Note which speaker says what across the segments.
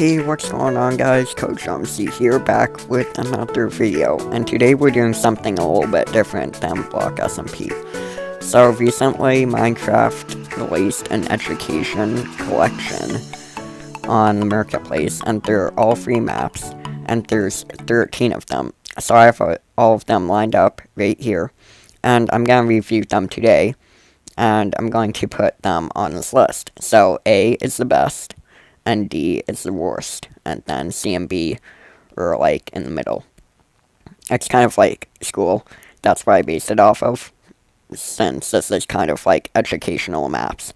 Speaker 1: Hey, what's going on guys? Coach MC here, back with another video, and today we're doing something a little bit different than Block SMP. So recently, Minecraft released an education collection on the marketplace, and they're all free maps, and there's 13 of them. So I have all of them lined up right here, and I'm going to review them today, and I'm going to put them on this list. So A is the best, and D is the worst, and then C and B are like in the middle. It's kind of like school, that's what I based it off of, since this is kind of like educational maps.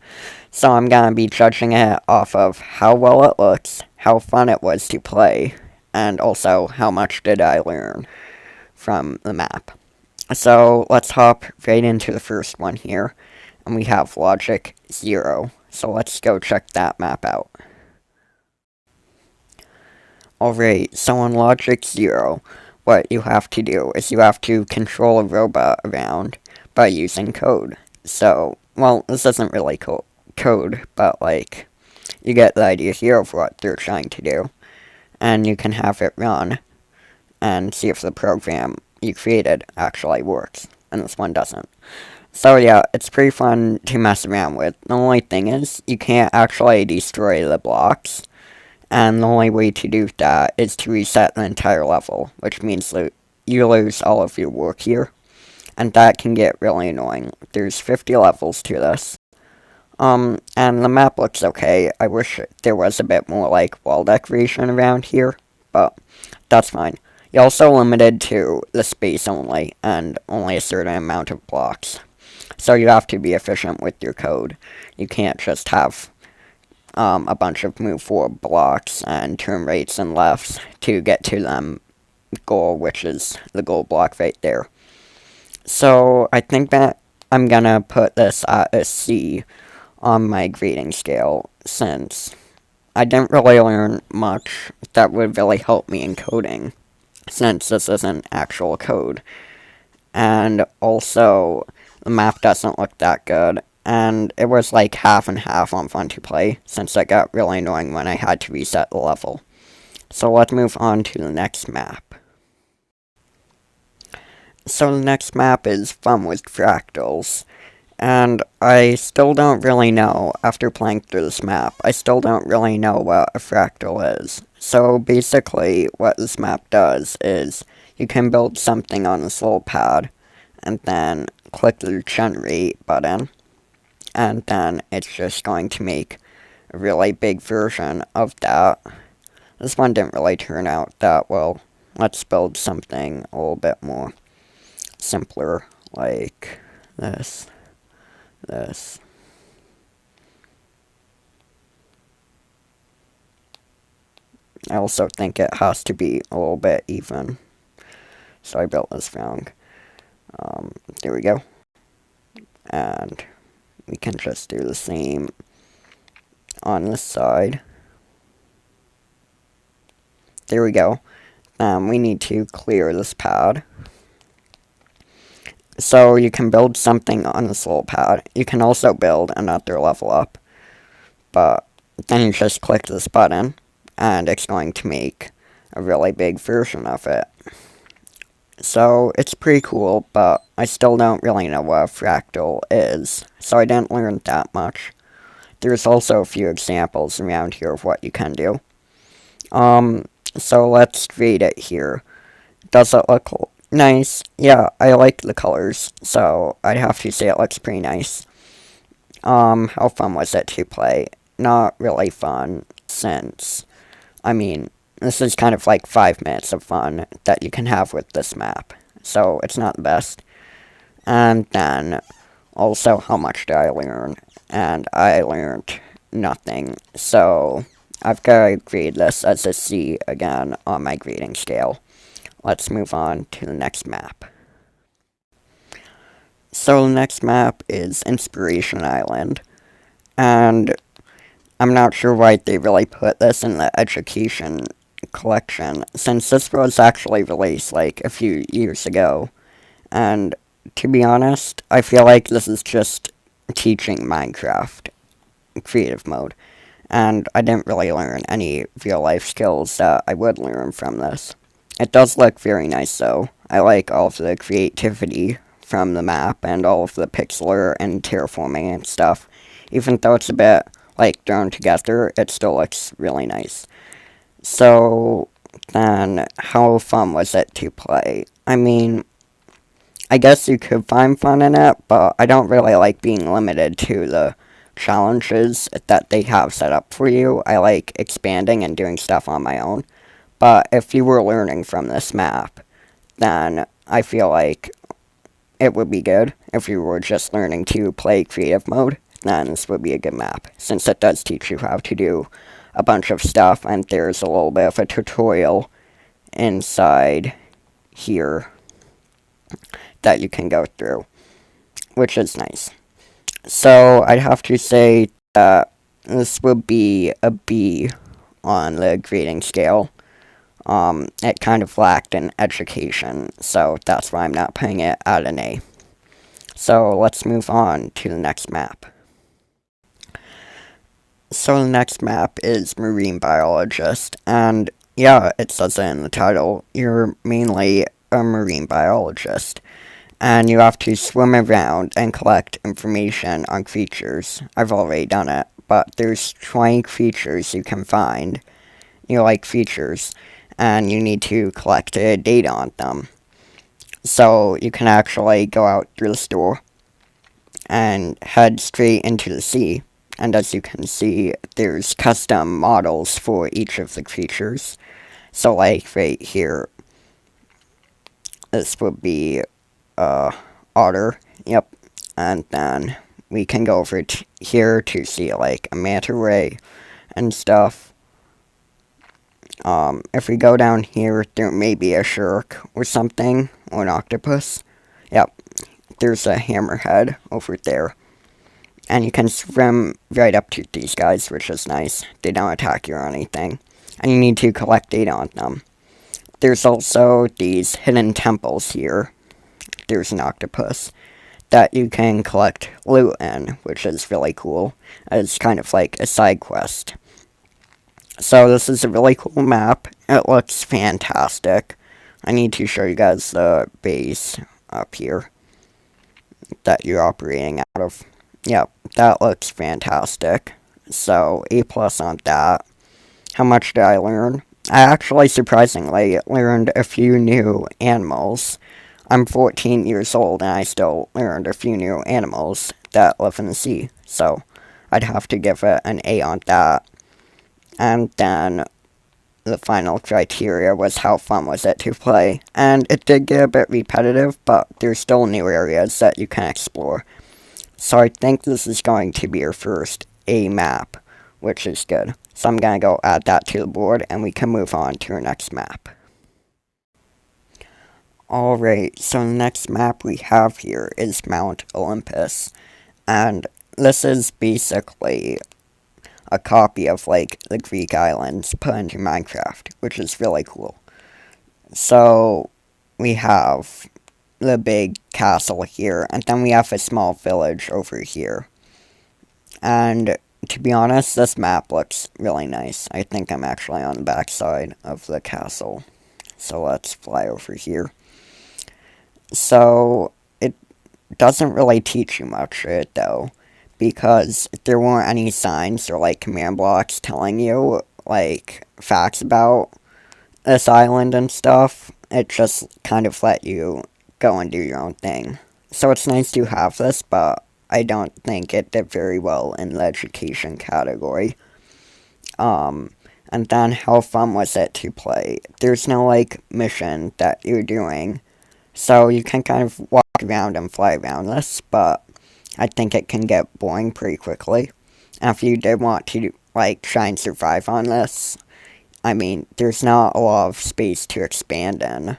Speaker 1: So I'm gonna be judging it off of how well it looks, how fun it was to play, and also how much did I learn from the map. So let's hop right into the first one here, and we have Logic 0. So let's go check that map out. Alright, so in Logic 0, what you have to do is you have to control a robot around by using code. So, well, this isn't really code, but like, you get the idea here of what they're trying to do. And you can have it run and see if the program you created actually works. And this one doesn't. So yeah, it's pretty fun to mess around with. The only thing is, you can't actually destroy the blocks. And the only way to do that is to reset the entire level, which means that you lose all of your work here. And that can get really annoying. There's 50 levels to this. And the map looks okay. I wish there was a bit more, like, wall decoration around here, but that's fine. You're also limited to the space only, and only a certain amount of blocks. So you have to be efficient with your code. You can't just have a bunch of move forward blocks and turn rights and lefts to get to them goal, which is the goal block right there. So I think that I'm gonna put this at a C on my grading scale, since I didn't really learn much that would really help me in coding, since this isn't actual code. And also, the map doesn't look that good. And it was like half and half on fun to play, since it got really annoying when I had to reset the level. So let's move on to the next map. So the next map is Fun with Fractals. And I still don't really know, after playing through this map, I still don't really know what a fractal is. So basically, what this map does is, you can build something on this little pad, and then click the generate button. And then it's just going to make a really big version of that. This one didn't really turn out that well. Let's build something a little bit more simpler, like this. I also think it has to be a little bit even. So I built this wrong. There we go. And we can just do the same on this side. There we go. We need to clear this pad. So you can build something on this little pad. You can also build another level up. But then you just click this button, and it's going to make a really big version of it. So, it's pretty cool, but I still don't really know what a fractal is, so I didn't learn that much. There's also a few examples around here of what you can do. So let's grade it here. Does it look nice? Yeah, I like the colors, so I'd have to say it looks pretty nice. How fun was it to play? Not really fun, since, I mean, this is kind of like 5 minutes of fun that you can have with this map. So, it's not the best. And then, also, how much did I learn? And I learned nothing. So, I've got to grade this as a C again on my grading scale. Let's move on to the next map. So, the next map is Inspiration Island. And I'm not sure why they really put this in the education collection, since this was actually released like a few years ago. And to be honest, I feel like this is just teaching Minecraft creative mode. and I didn't really learn any real-life skills that I would learn from this. It does look very nice, though. I like all of the creativity from the map and all of the pixel and terraforming and stuff. Even though it's a bit, like, thrown together, it still looks really nice. So, then, how fun was it to play? I mean, I guess you could find fun in it, but I don't really like being limited to the challenges that they have set up for you. I like expanding and doing stuff on my own. But if you were learning from this map, then I feel like it would be good. If you were just learning to play creative mode, then this would be a good map, since it does teach you how to do a bunch of stuff, and there's a little bit of a tutorial inside here that you can go through, which is nice. So I'd have to say that this would be a B on the grading scale. It kind of lacked an education, so that's why I'm not putting it at an A. So let's move on to the next map. So the next map is Marine Biologist, and yeah, it says it in the title, you're mainly a marine biologist, and you have to swim around and collect information on creatures. I've already done it, but there's 20 creatures you can find. You like features, and you need to collect data on them. So you can actually go out through the store and head straight into the sea. And as you can see, there's custom models for each of the creatures. So like right here, this would be otter, yep. And then we can go over here to see like a manta ray and stuff. If we go down here, there may be a shark or something, or an octopus. Yep, there's a hammerhead over there. And you can swim right up to these guys, which is nice. They don't attack you or anything. And you need to collect data on them. There's also these hidden temples here. There's an octopus that you can collect loot in, which is really cool. It's kind of like a side quest. So this is a really cool map. It looks fantastic. I need to show you guys the base up here that you're operating out of. Yep, that looks fantastic. So, A+ on that. How much did I learn? I actually, surprisingly, learned a few new animals. I'm 14 years old and I still learned a few new animals that live in the sea. So, I'd have to give it an A on that. And then the final criteria was how fun was it to play. And it did get a bit repetitive, but there's still new areas that you can explore. So I think this is going to be our first A map, which is good. So I'm going to go add that to the board, and we can move on to our next map. Alright, so the next map we have here is Mount Olympus. And this is basically a copy of, like, the Greek islands put into Minecraft, which is really cool. So, we have the big castle here, and then we have a small village over here. And, to be honest, this map looks really nice. I think I'm actually on the back side of the castle. So, let's fly over here. So, it doesn't really teach you much, though, because there weren't any signs or, like, command blocks telling you, like, facts about this island and stuff. It just kind of let you go and do your own thing. So it's nice to have this, but I don't think it did very well in the education category. And then how fun was it to play? There's no, like, mission that you're doing, so you can kind of walk around and fly around this, but I think it can get boring pretty quickly. And if you did want to, like, try and survive on this, I mean, there's not a lot of space to expand in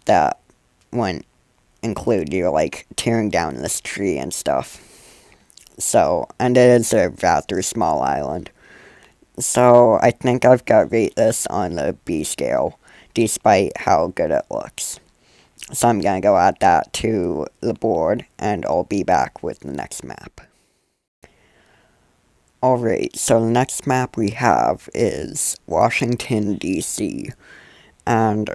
Speaker 1: that wouldn't include you, like, tearing down this tree and stuff. So, and it is a rather small island. So, I think I've got to rate this on the B scale, despite how good it looks. So I'm going to go add that to the board, and I'll be back with the next map. Alright, so the next map we have is Washington, D.C., and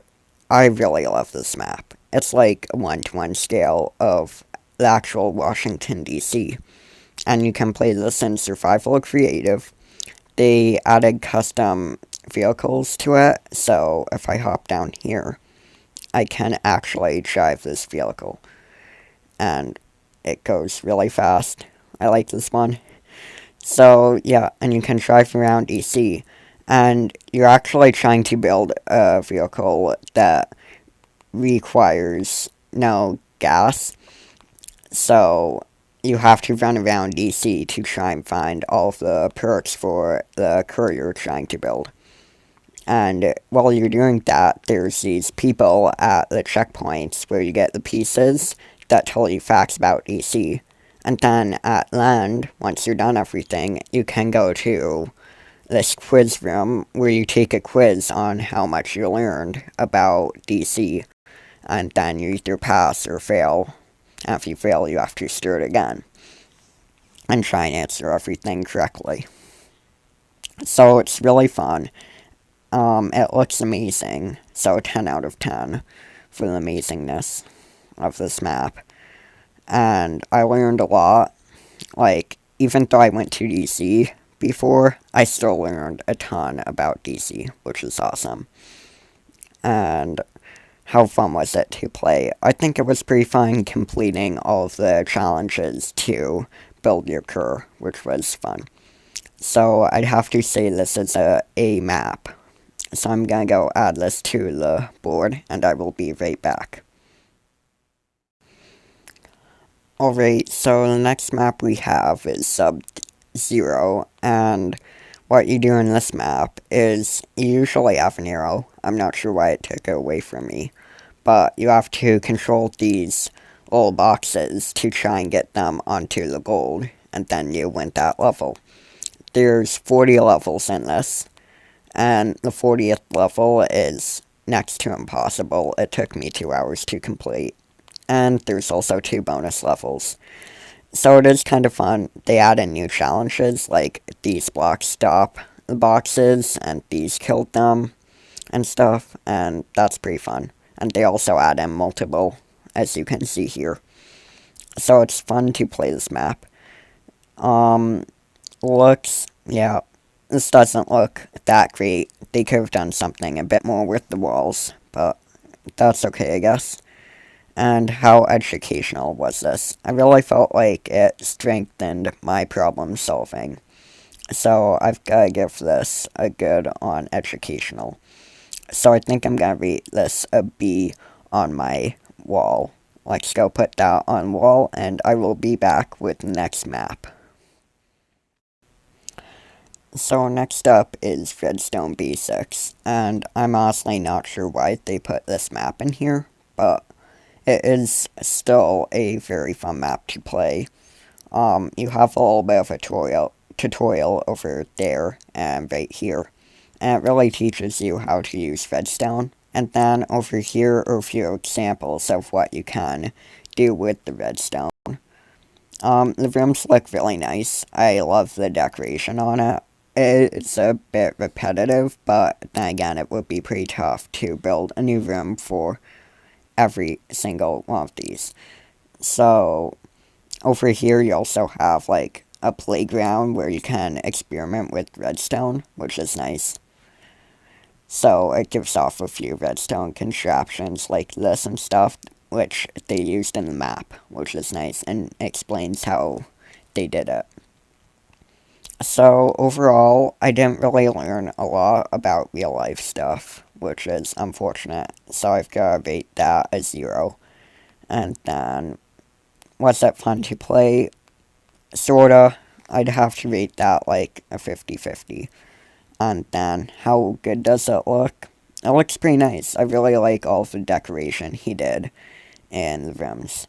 Speaker 1: I really love this map. It's like a 1-to-1 scale of the actual Washington, D.C., and you can play this in Survival Creative. They added custom vehicles to it, so if I hop down here, I can actually drive this vehicle, and it goes really fast. I like this one. So, yeah, and you can drive around DC, and you're actually trying to build a vehicle that requires no gas, so you have to run around DC to try and find all of the perks for the car you're trying to build. And while you're doing that, there's these people at the checkpoints where you get the pieces that tell you facts about DC. And then at land, once you're done everything, you can go to this quiz room where you take a quiz on how much you learned about DC. And then you either pass or fail. And if you fail, you have to start again and try and answer everything correctly. So it's really fun. It looks amazing, so 10 out of 10 for the amazingness of this map. And I learned a lot. Like, even though I went to DC before, I still learned a ton about DC, which is awesome. And how fun was it to play? I think it was pretty fun completing all of the challenges to build your car, which was fun. So I'd have to say this is a map. So I'm gonna go add this to the board, and I will be right back. Alright, so the next map we have is Sub-Zero, and what you do in this map is you usually have an arrow. I'm not sure why it took it away from me, but you have to control these little boxes to try and get them onto the gold, and then you win that level. There's 40 levels in this, and the 40th level is next to impossible. It took me 2 hours to complete. And there's also 2 bonus levels. So it is kind of fun. They add in new challenges, like these blocks stop the boxes, and these killed them, and stuff, and that's pretty fun. And they also add in multiple, as you can see here. So it's fun to play this map. Yeah, this doesn't look that great. They could have done something a bit more with the walls, but that's okay, I guess. And how educational was this? I really felt like it strengthened my problem solving. So I've got to give this a good on educational. So I think I'm going to rate this a B on my wall. Let's go put that on wall, and I will be back with the next map. So next up is Redstone B6, and I'm honestly not sure why they put this map in here, but it is still a very fun map to play. You have a little bit of a tutorial over there and right here, and it really teaches you how to use redstone. And then over here are a few examples of what you can do with the redstone. The rooms look really nice. I love the decoration on it. It's a bit repetitive, but then again, it would be pretty tough to build a new room for every single one of these. So, over here you also have, like, a playground where you can experiment with redstone, which is nice. So, it gives off a few redstone contraptions like this and stuff, which they used in the map, which is nice, and explains how they did it. So, overall, I didn't really learn a lot about real-life stuff, which is unfortunate, so I've got to rate that a 0. And then, was it fun to play? Sorta. I'd have to rate that like a 50-50. And then, how good does it look? It looks pretty nice. I really like all the decoration he did in the rooms.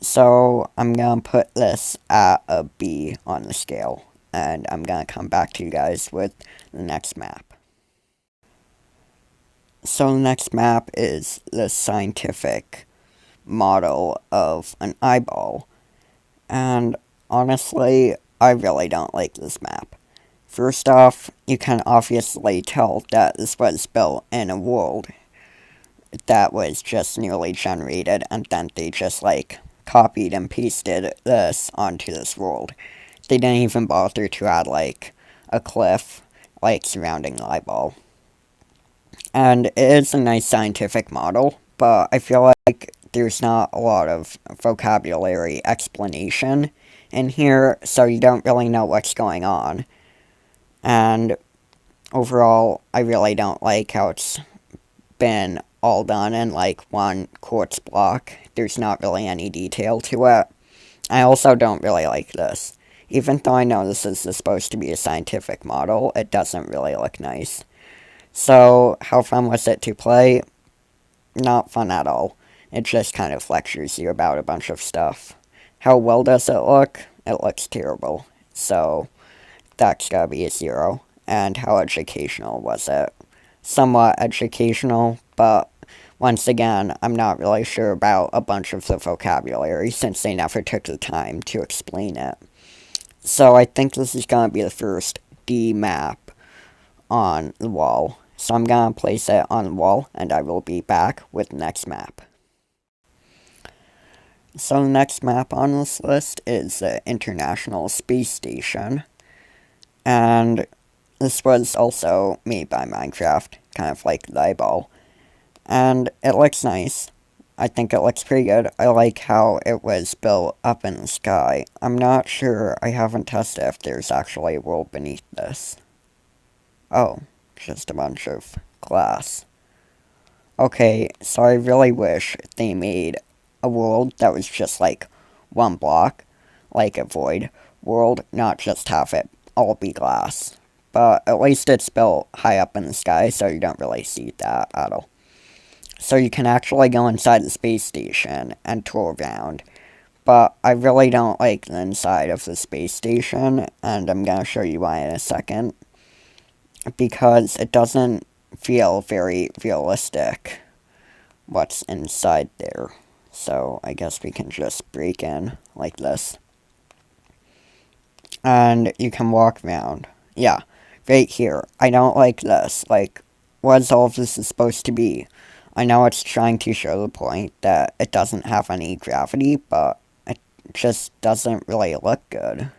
Speaker 1: So, I'm gonna put this at a B on the scale, and I'm gonna come back to you guys with the next map. So the next map is the scientific model of an eyeball, and honestly, I really don't like this map. First off, you can obviously tell that this was built in a world that was just newly generated, and then they just like copied and pasted this onto this world. They didn't even bother to add like a cliff like surrounding the eyeball. And it is a nice scientific model, but I feel like there's not a lot of vocabulary explanation in here, so you don't really know what's going on. And overall, I really don't like how it's been all done in like one quartz block. There's not really any detail to it. I also don't really like this. Even though I know this is supposed to be a scientific model, it doesn't really look nice. So, how fun was it to play? Not fun at all. It just kind of lectures you about a bunch of stuff. How well does it look? It looks terrible. So, that's gotta be a 0. And how educational was it? Somewhat educational, but once again, I'm not really sure about a bunch of the vocabulary since they never took the time to explain it. So I think this is gonna be the first D map on the wall. So I'm gonna place it on the wall and I will be back with the next map. So the next map on this list is the International Space Station. And this was also made by Minecraft, kind of like the eyeball. And it looks nice. I think it looks pretty good. I like how it was built up in the sky. I'm not sure, I haven't tested if there's actually a world beneath this. Oh, just a bunch of glass. Okay, so I really wish they made a world that was just like one block, like a void world, not just have it all be glass. But at least it's built high up in the sky, so you don't really see that at all. So you can actually go inside the space station and tour around. But I really don't like the inside of the space station, and I'm going to show you why in a second. Because it doesn't feel very realistic what's inside there. So I guess we can just break in like this. And you can walk around. Yeah, right here. I don't like this. Like, what is all of this supposed to be? I know it's trying to show the point that it doesn't have any gravity, but it just doesn't really look good.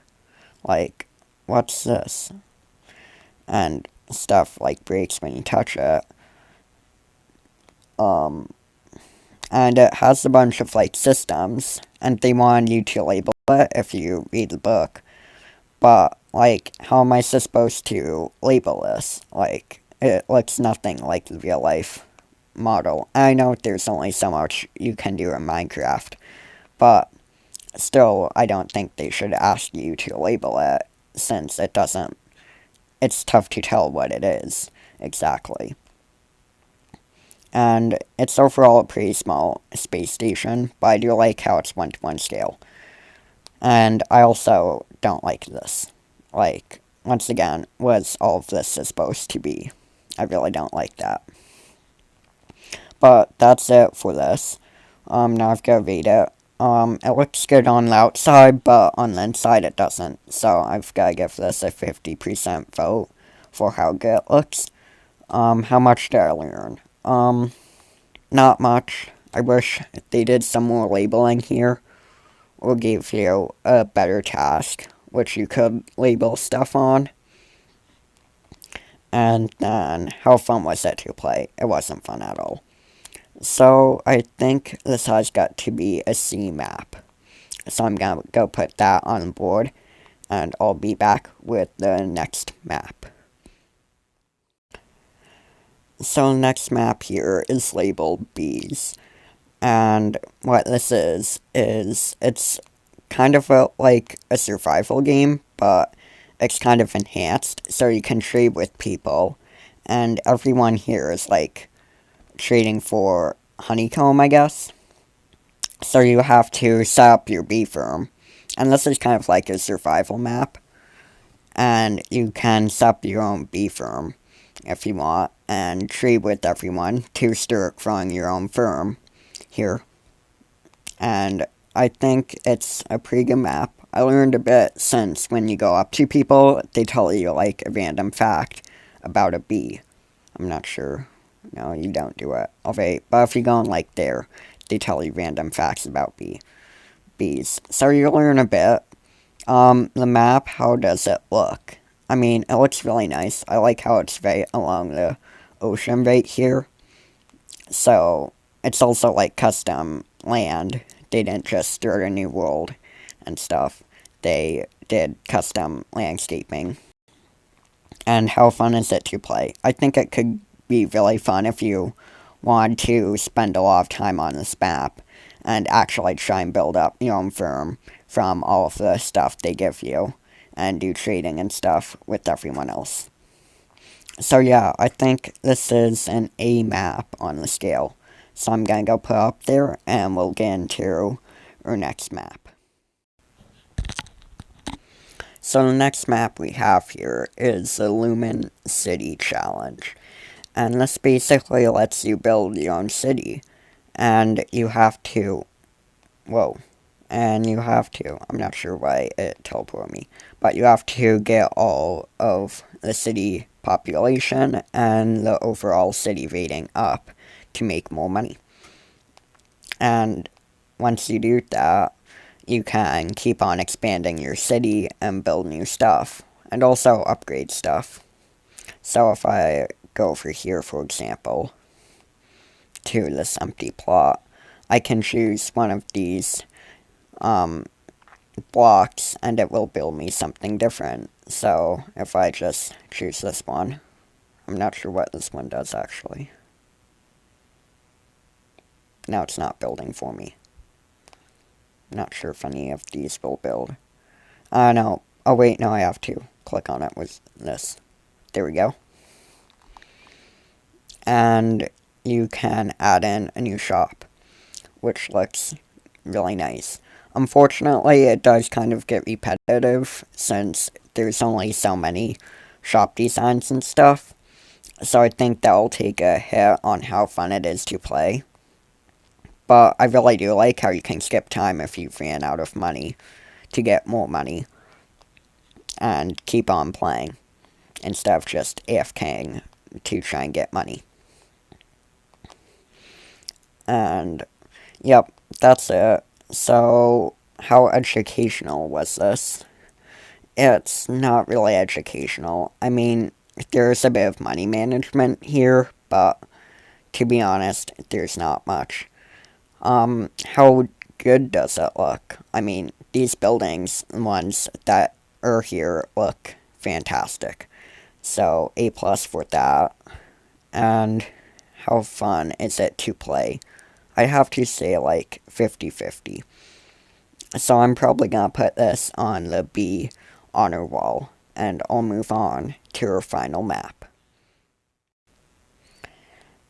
Speaker 1: Like, what's this? And stuff like breaks when you touch it. And it has a bunch of like systems, and they want you to label it if you read the book. But like, how am I supposed to label this? Like, it looks nothing like the real life model. I know there's only so much you can do in Minecraft, but still, I don't think they should ask you to label it, since it doesn't, it's tough to tell what it is exactly. And it's overall a pretty small space station, but I do like how it's 1-to-1 scale. And I also don't like this. Like, once again, what's all of this supposed to be? I really don't like that. But that's it for this. Now I've got to rate it. It looks good on the outside, but on the inside it doesn't. So I've got to give this a 50% vote for how good it looks. How much did I learn? Not much. I wish they did some more labeling here, or gave you a better task, which you could label stuff on. And then, how fun was it to play? It wasn't fun at all. So, I think this has got to be a C map. So I'm gonna go put that on the board, and I'll be back with the next map. So the next map here is labeled Bees. And what this is it's kind of like a survival game, but it's kind of enhanced, so you can trade with people. And everyone here is like trading for honeycomb, I guess. So you have to set up your bee farm. And this is kind of like a survival map. And you can set up your own bee farm if you want, and trade with everyone to start growing your own farm here. And I think it's a pretty good map. I learned a bit since when you go up to people, they tell you like a random fact about a bee. I'm not sure. No, you don't do it. Okay, but if you go in like there, they tell you random facts about bees. So you learn a bit. The map, how does it look? I mean, it looks really nice. I like how it's right along the ocean right here. So, it's also like custom land. They didn't just start a new world and stuff. They did custom landscaping. And how fun is it to play? I think it could be really fun if you want to spend a lot of time on this map and actually try and build up your own firm from all of the stuff they give you and do trading and stuff with everyone else. So yeah, I think this is an A map on the scale. So I'm gonna go put up there and we'll get into our next map. So the next map we have here is the Lumen City Challenge. And this basically lets you build your own city. And you have to, I'm not sure why it teleported me, but you have to get all of the city population and the overall city rating up to make more money. And once you do that, you can keep on expanding your city and build new stuff, and also upgrade stuff. So if I go over here, for example, to this empty plot, I can choose one of these blocks and it will build me something different. So if I just choose this one, I'm not sure what this one does actually. Now it's not building for me. Not sure if any of these will build. No. Oh wait, no, I have to click on it with this. There we go. And you can add in a new shop, which looks really nice. Unfortunately, it does kind of get repetitive since there's only so many shop designs and stuff. So I think that will take a hit on how fun it is to play. But I really do like how you can skip time if you ran out of money to get more money and keep on playing instead of just AFKing to try and get money. And yep, that's it. So how educational was this? It's not really educational. I mean, there's a bit of money management here, but to be honest, there's not much. How good does it look? I mean, these buildings, the ones that are here, look fantastic. So, A plus for that. And how fun is it to play? I have to say, like, 50-50. So I'm probably gonna put this on the B honor wall, and I'll move on to our final map.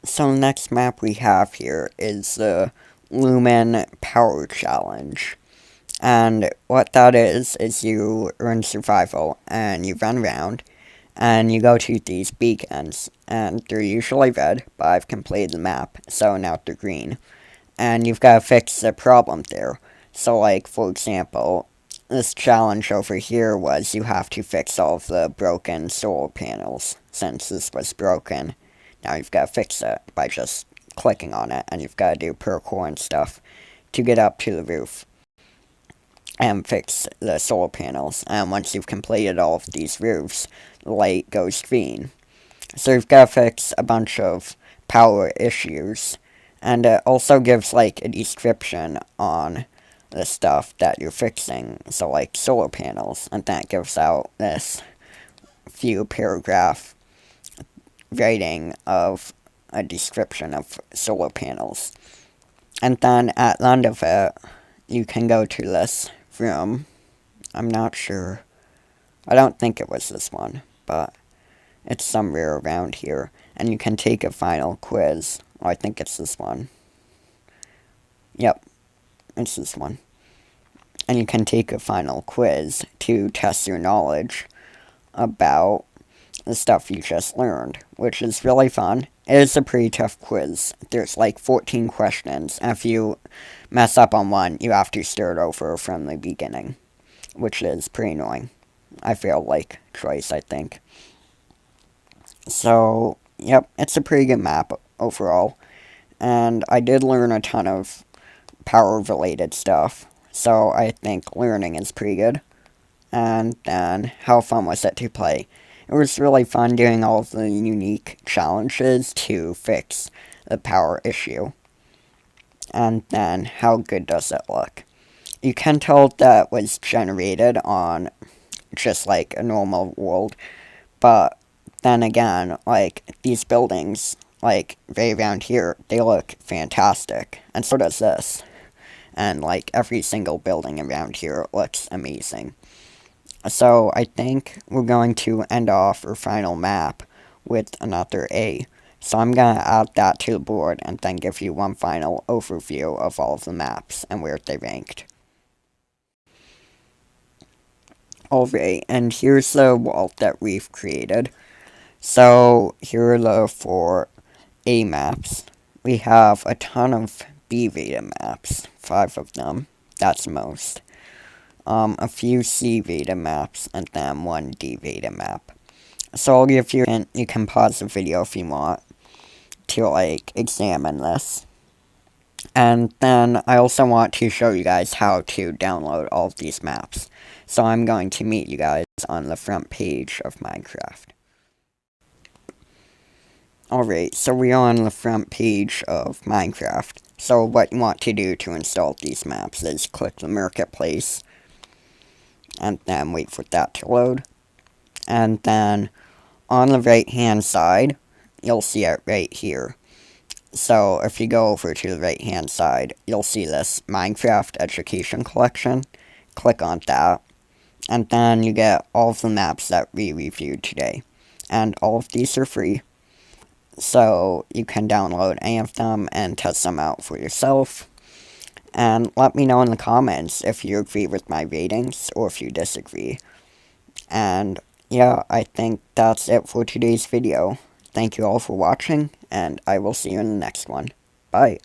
Speaker 1: So the next map we have here is the Lumen Power Challenge. And what that is you are in survival, and you run around, and you go to these beacons, and they're usually red, but I've completed the map, so now they're green. And you've got to fix the problem there. So, like, for example, this challenge over here was you have to fix all of the broken solar panels. Since this was broken, now you've got to fix it by just clicking on it, and you've got to do parkour and stuff to get up to the roof and fix the solar panels. And once you've completed all of these roofs, the light goes green. So you've got to fix a bunch of power issues, and it also gives like a description on the stuff that you're fixing, so like solar panels, and that gives out this few paragraph writing of a description of solar panels. And then at the end of it, you can go to this room. I'm not sure. I don't think it was this one, but it's somewhere around here. And you can take a final quiz. Oh, I think it's this one. Yep, it's this one. And you can take a final quiz to test your knowledge about the stuff you just learned, which is really fun. It is a pretty tough quiz. There's like 14 questions, and if you mess up on one, you have to start over from the beginning, which is pretty annoying. I feel like choice, I think. So, yep, it's a pretty good map overall. And I did learn a ton of power-related stuff. So I think learning is pretty good. And then, how fun was it to play? It was really fun doing all of the unique challenges to fix the power issue. And then, how good does it look? You can tell that was generated on just like a normal world, but then again, like these buildings, like right around here, they look fantastic, and so does this. And like every single building around here looks amazing. So I think we're going to end off our final map with another A. So I'm going to add that to the board and then give you one final overview of all of the maps and where they ranked. Alright, and here's the wall that we've created. So here are the 4 A maps. We have a ton of B beta maps, 5 of them. That's most. A few C beta maps, and then 1 D beta map. So I'll give you a hint. You can pause the video if you want to like examine this. And then I also want to show you guys how to download all of these maps. So I'm going to meet you guys on the front page of Minecraft. Alright, so we are on the front page of Minecraft. So what you want to do to install these maps is click the marketplace. And then wait for that to load. And then on the right hand side, you'll see it right here. So if you go over to the right hand side, you'll see this Minecraft Education Collection. Click on that. And then you get all of the maps that we reviewed today. And all of these are free. So you can download any of them and test them out for yourself. And let me know in the comments if you agree with my ratings or if you disagree. And yeah, I think that's it for today's video. Thank you all for watching, and I will see you in the next one. Bye.